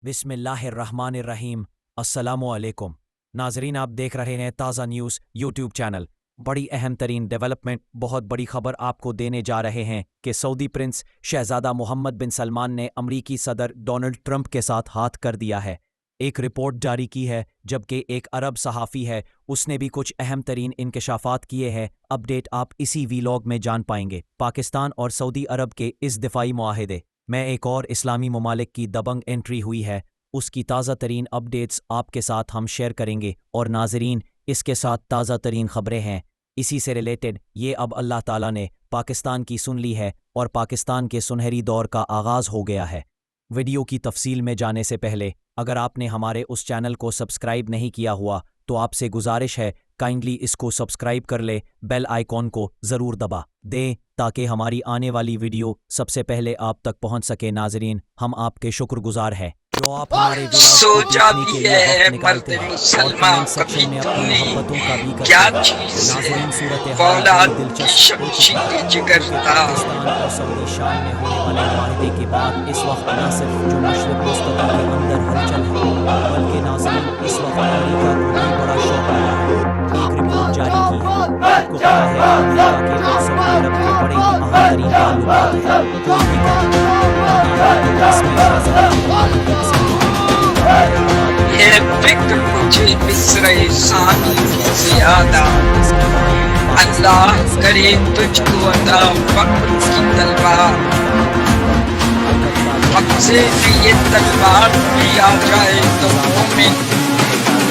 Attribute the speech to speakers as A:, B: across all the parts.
A: बिस्मिल्लाहिर्रहमानिर्रहीम। अस्सलामुअलैकुम नाजरीन, आप देख रहे हैं ताज़ा न्यूज़ यूट्यूब चैनल। बड़ी अहम तरीन डेवलपमेंट, बहुत बड़ी खबर आपको देने जा रहे हैं कि सऊदी प्रिंस शहजादा मोहम्मद बिन सलमान ने अमरीकी सदर डोनाल्ड ट्रंप के साथ हाथ कर दिया है। एक रिपोर्ट जारी की है, जबकि एक अरब सहाफ़ी है, उसने भी कुछ अहम तरीन इंकशाफात किए हैं। अपडेट आप इसी वीलॉग में जान पाएंगे। पाकिस्तान और सऊदी अरब के इस दिफाई मुआहदे में एक और इस्लामी ममालिक की दबंग एंट्री हुई है। उसकी ताज़ा तरीन अपडेट्स आपके साथ हम शेयर करेंगे। और नाजरीन, इसके साथ ताज़ा तरीन खबरें हैं इसी से रिलेटेड। ये अब अल्लाह ताला ने पाकिस्तान की सुन ली है और पाकिस्तान के सुनहरी दौर का आगाज़ हो गया है। वीडियो की तफसील में जाने से पहले अगर आपने हमारे उस चैनल को सब्सक्राइब नहीं किया हुआ तो आपसे गुजारिश है, काइंडली इसको सब्सक्राइब कर ले, बेल आइकॉन को ज़रूर दबा दें ताकि हमारी आने वाली वीडियो सबसे पहले आप तक पहुंच सके। नाजरीन, हम आपके शुक्रगुजार हैं जो आप हमारे
B: सोचा
A: देखने
B: भी
A: के लिए
B: है
A: वक्त
B: मर्द
A: निकालते हैं और
B: मुसलमान
A: कमेंट
B: कभी
A: सेक्शन में अपनी
B: तुमने
A: मोहब्बतों का भी
B: क्या
A: करते हैं।
B: चीज है
A: नाजरीन, सूरत हाल
B: फौलाद
A: बड़ी
B: की
A: दिलचस्प हो चुकी
B: शमशीर
A: है
B: जिगर
A: क्योंकि
B: था।
A: पाकिस्तान और सऊदी शाम में होने वाले माहदे के बाद इस वक्त न सिर्फ जो मशरक मुस्तफा के अंदर हलचल है, बल्कि नाजरीन इस वक्त अमेरिका को भी बड़ा शौक लगा है। एक रिपोर्ट जारी की है, आपको पता है अमेरिका के और सऊदी अरब के बड़े ही अहम तरीन ताल्लुकात हैं। कोई भी कहे अमेरिका के रस्मी शहजादे मोहम्मद बिन सलमान
B: ये फिक्र मुझे मिस्र सानी की ज्यादा। अल्लाह करे तुझको अता फक्र की तलवार, हमसे भी ये तलवार भी आ जाए तो मोमिन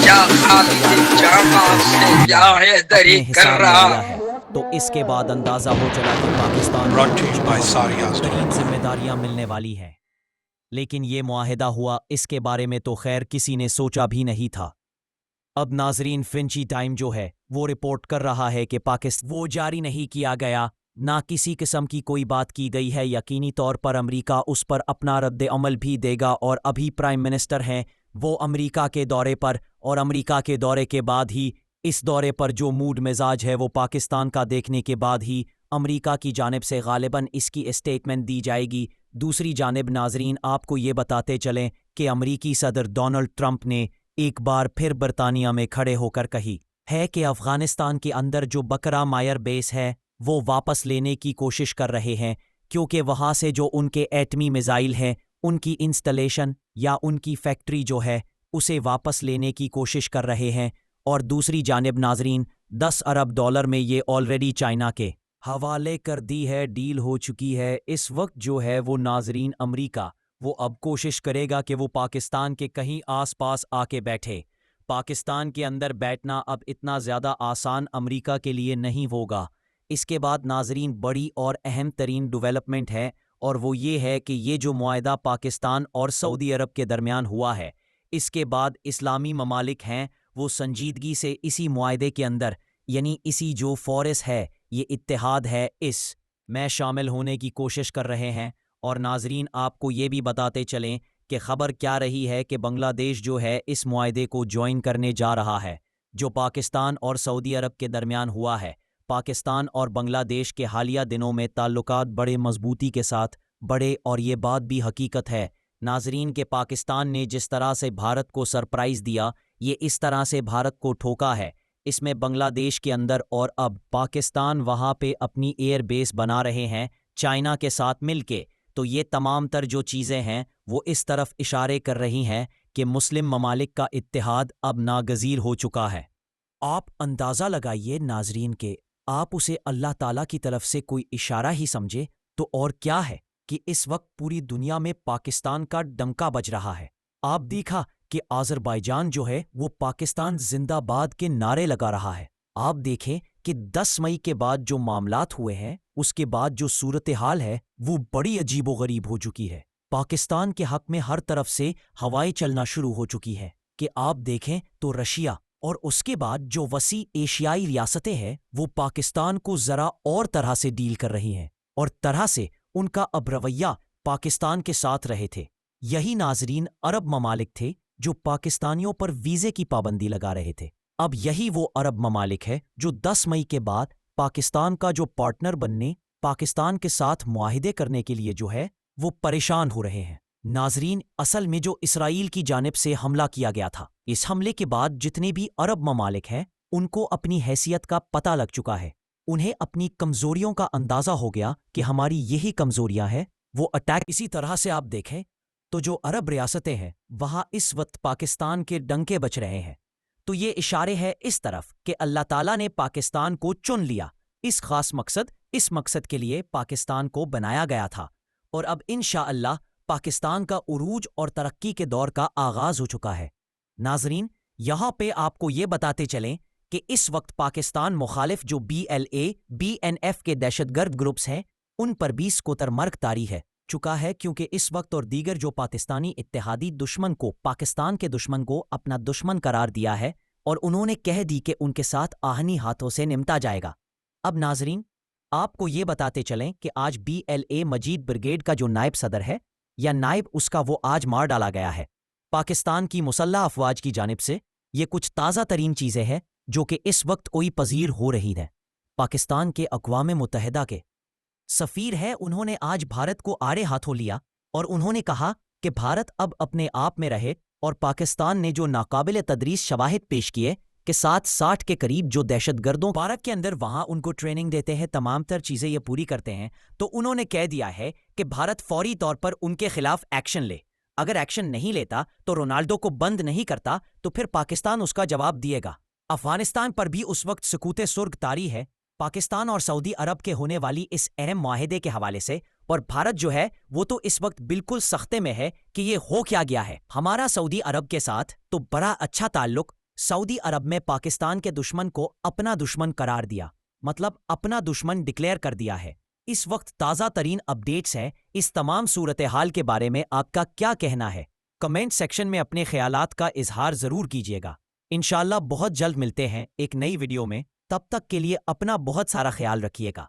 B: या खालिद जामा से या हैदरी कर रहा।
A: तो इसके बाद अंदाजा हो चला कि पाकिस्तान को तरीन जिम्मेदारियां मिलने वाली हैं। लेकिन ये मुआहिदा हुआ, इसके बारे में तो खैर किसी ने सोचा भी नहीं था। अब नाजरीन, फिंची टाइम जो है वो रिपोर्ट कर रहा है कि पाकिस्तान वो जारी नहीं किया गया, ना किसी किस्म की कोई बात की गई है। यकीनी तौर पर अमेरिका उस पर अपना रद्द अमल भी देगा। और अभी प्राइम मिनिस्टर हैं वो अमेरिका के दौरे पर, और अमेरिका के दौरे के बाद ही इस दौरे पर जो मूड मिजाज है वो पाकिस्तान का देखने के बाद ही अमेरिका की जानिब से गालिबन इसकी स्टेटमेंट दी जाएगी। दूसरी जानिब नाजरीन, आपको ये बताते चलें कि अमरीकी सदर डोनाल्ड ट्रंप ने एक बार फिर बरतानिया में खड़े होकर कही है कि अफगानिस्तान के अंदर जो बकरा मायर बेस है वो वापस लेने की कोशिश कर रहे हैं, क्योंकि वहाँ से जो उनके एटमी मिसाइल हैं उनकी इंस्टॉलेशन या उनकी फैक्ट्री जो है उसे वापस लेने की कोशिश कर रहे हैं। और दूसरी जानिब नाजरीन, 10 अरब डॉलर में ये ऑलरेडी चाइना के हवाले कर दी है, डील हो चुकी है। इस वक्त जो है वो नाजरीन अमरीका वो अब कोशिश करेगा कि वो पाकिस्तान के कहीं आसपास आके बैठे। पाकिस्तान के अंदर बैठना अब इतना ज़्यादा आसान अमरीका के लिए नहीं होगा। इसके बाद नाजरीन बड़ी और अहम तरीन डेवलपमेंट है, और वो ये है कि ये जो मुआहिदा पाकिस्तान और सऊदी अरब के दरमियान हुआ है, इसके बाद इस्लामी ममालिक हैं वो संजीदगी से इसी मुआहिदे के अंदर, यानी इसी जो फोरस है, ये इत्तेहाद है, इस में शामिल होने की कोशिश कर रहे हैं। और नाजरीन, आपको ये भी बताते चलें कि खबर क्या रही है कि बांग्लादेश जो है इस मुआहिदे को ज्वाइन करने जा रहा है जो पाकिस्तान और सऊदी अरब के दरमियान हुआ है। पाकिस्तान और बांग्लादेश के हालिया दिनों में ताल्लुकात बड़े मजबूती के साथ बढ़े, और ये बात भी हकीकत है नाजरीन के पाकिस्तान ने जिस तरह से भारत को सरप्राइज़ दिया, ये इस तरह से भारत को ठोका है इसमें बांग्लादेश के अंदर। और अब पाकिस्तान वहाँ पे अपनी एयर बेस बना रहे हैं चाइना के साथ मिलके। तो ये तमाम तर जो चीज़ें हैं वो इस तरफ इशारे कर रही हैं कि मुस्लिम ममालिक का इत्तेहाद अब नागज़ीर हो चुका है। आप अंदाज़ा लगाइए नाजरीन के, आप उसे अल्लाह ताला की तरफ से कोई इशारा ही समझे तो और क्या है कि इस वक्त पूरी दुनिया में पाकिस्तान का डंका बज रहा है। आप देखा कि आज़रबाईजान जो है वो पाकिस्तान जिंदाबाद के नारे लगा रहा है। आप देखें कि 10 मई के बाद जो मामलात हुए हैं उसके बाद जो सूरत हाल है वो बड़ी अजीबोगरीब हो चुकी है। पाकिस्तान के हक में हर तरफ से हवाएं चलना शुरू हो चुकी है कि आप देखें तो रशिया और उसके बाद जो वसी एशियाई रियासतें हैं वो पाकिस्तान को ज़रा और तरह से डील कर रही हैं, और तरह से उनका अब रवैया पाकिस्तान के साथ रहे थे। यही नाजरीन अरब ममालिक थे जो पाकिस्तानियों पर वीज़े की पाबंदी लगा रहे थे। अब यही वो अरब ममालिक है जो 10 मई के बाद पाकिस्तान का जो पार्टनर बनने, पाकिस्तान के साथ मुआहिदे करने के लिए जो है वो परेशान हो रहे हैं। नाजरीन, असल में जो इसराइल की जानिब से हमला किया गया था, इस हमले के बाद जितने भी अरब ममालिक हैं उनको अपनी हैसियत का पता लग चुका है। उन्हें अपनी कमजोरियों का अंदाजा हो गया कि हमारी यही कमजोरियां हैं, वो अटैक। इसी तरह से आप देखें तो जो अरब रियासतें हैं वहां इस वक्त पाकिस्तान के डंके बच रहे हैं। तो ये इशारे हैं इस तरफ कि अल्लाह ताला ने पाकिस्तान को चुन लिया। इस खास इस मकसद के लिए पाकिस्तान को बनाया गया था और अब इंशाअल्लाह पाकिस्तान का उरूज और तरक्की के दौर का आगाज हो चुका है। नाजरीन, यहाँ पे आपको ये बताते चलें कि इस वक्त पाकिस्तान मुखालिफ जो BLA, BNF के दहशतगर्द ग्रुप्स हैं उन पर भी कोतर मर्ग तारी है चुका है, क्योंकि इस वक्त और दीगर जो पाकिस्तानी इत्तेहादी दुश्मन को, पाकिस्तान के दुश्मन को अपना दुश्मन करार दिया है और उन्होंने कह दी कि उनके साथ आहनी हाथों से निमटा जाएगा। अब नाजरीन, आपको ये बताते चलें कि आज BLA मजीद ब्रिगेड का जो नायब सदर है या नायब उसका, वो आज मार डाला गया है पाकिस्तान की मुसल्लह अफवाज की जानिब से। ये कुछ ताज़ा तरीन चीज़ें हैं जो कि इस वक्त कोई पजीर हो रही है। पाकिस्तान के अक़वाम मुत्तहिदा के सफ़ीर है, उन्होंने आज भारत को आड़े हाथों लिया और उन्होंने कहा कि भारत अब अपने आप में रहे और पाकिस्तान ने जो नाकाबिल तदरीस शवाहिद पेश किए कि 60 के करीब जो दहशतगर्दों पार्क के अंदर वहां उनको ट्रेनिंग देते हैं, तमाम तर चीज़ें ये पूरी करते हैं, तो उन्होंने कह दिया है कि भारत फौरी तौर पर उनके खिलाफ एक्शन ले। अगर एक्शन नहीं लेता तो रोनाल्डो को बंद नहीं करता तो फिर पाकिस्तान उसका जवाब दिएगा। अफगानिस्तान पर भी उस वक्त सुकूत सुर्ग तारी है पाकिस्तान और सऊदी अरब के होने वाली इस अहम माहिदे के हवाले से, और भारत जो है वो तो इस वक्त बिल्कुल सख्ते में है कि ये हो क्या गया है। हमारा सऊदी अरब के साथ तो बड़ा अच्छा ताल्लुक, सऊदी अरब में पाकिस्तान के दुश्मन को अपना दुश्मन करार दिया, मतलब अपना दुश्मन डिक्लेयर कर दिया है। इस वक्त ताज़ा तरीन अपडेट्स हैं। इस तमाम सूरत हाल के बारे में आपका क्या कहना है? कमेंट सेक्शन में अपने ख्यालात का इजहार ज़रूर कीजिएगा। इंशाअल्लाह बहुत जल्द मिलते हैं एक नई वीडियो में। तब तक के लिए अपना बहुत सारा ख्याल रखिएगा।